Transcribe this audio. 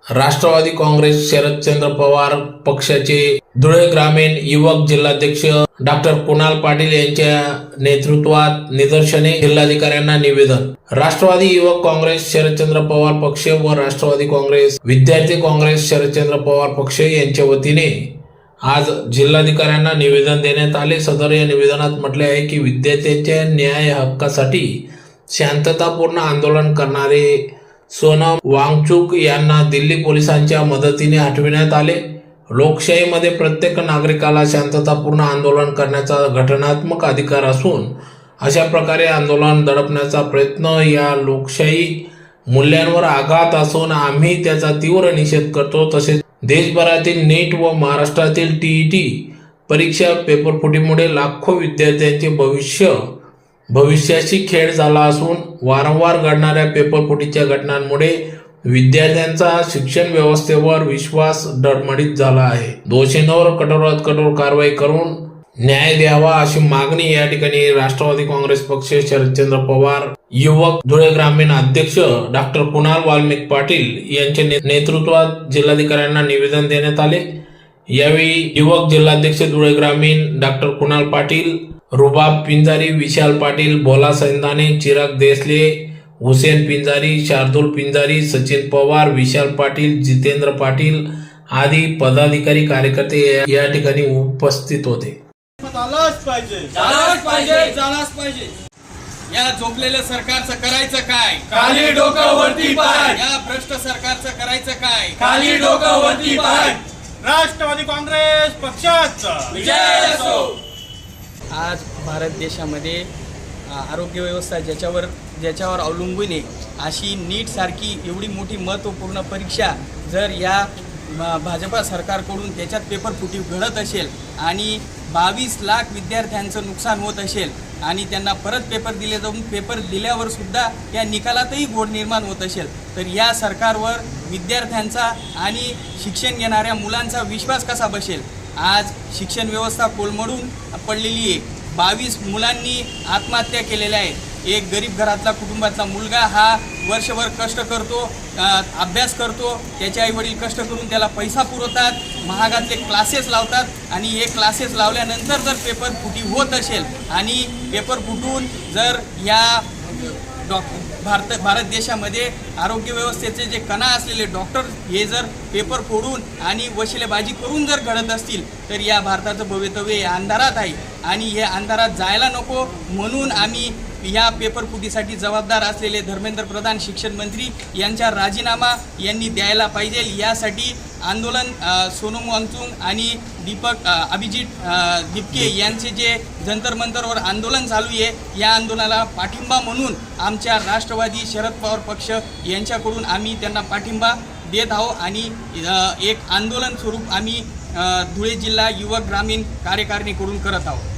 राष्ट्रवादी काँग्रेस शरदचंद्र पवार पक्षाचे धुळे ग्रामीण युवक जिल्हाध्यक्ष डॉक्टर कुणाल पाटील यांच्या नेतृत्वात निदर्शने, जिल्हाधिकाऱ्यांना निवेदन। राष्ट्रवादी युवक काँग्रेस शरदचंद्र पवार पक्ष व राष्ट्रवादी काँग्रेस विद्यार्थी काँग्रेस शरदचंद्र पवार पक्ष यांच्या वतीने आज जिल्हाधिकाऱ्यांना निवेदन देण्यात आले। सदर या निवेदनात म्हटले आहे की विद्यार्थ्यांच्या न्याय हक्कासाठी शांततापूर्ण आंदोलन करणारे सोनम वांगचुक यांना दिल्ली पोलिसांच्या मदतीने हटविण्यात आले। लोकशाहीमध्ये प्रत्येक नागरिकाला शांततापूर्ण आंदोलन करण्याचा घटनात्मक अधिकार असून अशा प्रकारे आंदोलन दडपण्याचा प्रयत्न या लोकशाही मूल्यांवर आघात असून आम्ही त्याचा तीव्र निषेध करतो। तसेच देशभरातील नीट व महाराष्ट्रातील टीईटी परीक्षा पेपरफुटीमुळे लाखो विद्यार्थ्यांचे भविष्याशी खेळ झाला असून वारंवार घडणाऱ्या पेपरफुटीच्या घटनांमुळे विद्यार्थ्यांचा शिक्षण व्यवस्थेवर विश्वास डळमळीत झाला आहे। दोषींवर कठोरात कठोर कारवाई करून न्याय द्यावा अशी मागणी या ठिकाणी राष्ट्रवादी काँग्रेस पक्ष शरदचंद्र पवार युवक धुळे ग्रामीण अध्यक्ष डॉक्टर कुणाल वाल्मिक पाटील यांच्या नेतृत्वात जिल्हाधिकाऱ्यांना निवेदन देण्यात आले। यावेळी युवक जिल्हाध्यक्ष धुळे ग्रामीण डॉक्टर कुणाल पाटील, रुबाब पिंजारी, विशाल पाटील, भोला सैंदाने, चिराग देसले, हुसेन पिंजारी, शार्दुल पिंजारी, सचिन पवार, विशाल पाटील, जितेंद्र पाटील आदी पदाधिकारी कार्यकर्ते या ठिकाणी उपस्थित होते। झालाच पाहिजे। या झोपलेल्या सरकारचं करायचं काय? खाली डोकं वरती पाय। या भ्रष्ट सरकारचं करायचं काय? खाली डोकं वरती पाय। राष्ट्रवादी काँग्रेस पक्षाचा विजय असो। आज भारत देशामध्ये आरोग्य व्यवस्था ज्याच्यावर अवलंबून आहे अशी नीट सारखी एवढी मोठी महत्त्वपूर्ण परीक्षा जर या भाजपा सरकारकडून त्याच्यात पेपरफुटी घडत असेल आणि 22 लाख विद्यार्थ्यांचं नुकसान होत असेल आणि त्यांना परत पेपर दिले जाऊन पेपर दिल्यावर सुद्धा या निकालातही घोळ निर्माण होत असेल तर या सरकारवर विद्यार्थ्यांचा आणि शिक्षण घेणाऱ्या मुलांचा विश्वास कसा बसेल? आज शिक्षण व्यवस्था कोलमडून पडलेली आहे। 22 मुलांनी आत्महत्या केलेल्या आहेत। एक गरीब घरातला कुटुंबातला मुलगा हा वर्षभर कष्ट करतो, अभ्यास करतो, त्याचे आईवडील कष्ट करून त्याला पैसा पुरवतात, महागातले क्लासेस लावतात आणि हे क्लासेस लावल्यानंतर जर पेपर फुटी होत असेल आणि पेपर फुटून जर या भारत देशामध्ये आरोग्य व्यवस्थेचे जे कणा असलेले डॉक्टर हे जर पेपर फोडून आणि वशिलेबाजी करून जर घडत असतील तर या भारताचं भवितव्य अंधारात आहे आणि हे अंधारात जायला नको म्हणून आम्ही या पेपरफुटीसाठी जबाबदार असलेले धर्मेंद्र प्रधान शिक्षण मंत्री यांचा राजीनामा यांनी द्यायला पाहिजे। यासाठी आंदोलन सोनम वांगचुक आणि अभिजित दिपके यांचे जे जंतर मंतरवर आंदोलन चालू आहे या आंदोलनाला पाठिंबा म्हणून आमच्या राष्ट्रवादी शरद पवार पक्ष यांच्याकडून आम्ही त्यांना पाठिंबा देत आहोत आणि एक आंदोलन स्वरूप आम्ही धुळे जिल्हा युवक ग्रामीण कार्यकारिणीकडून करत आहोत।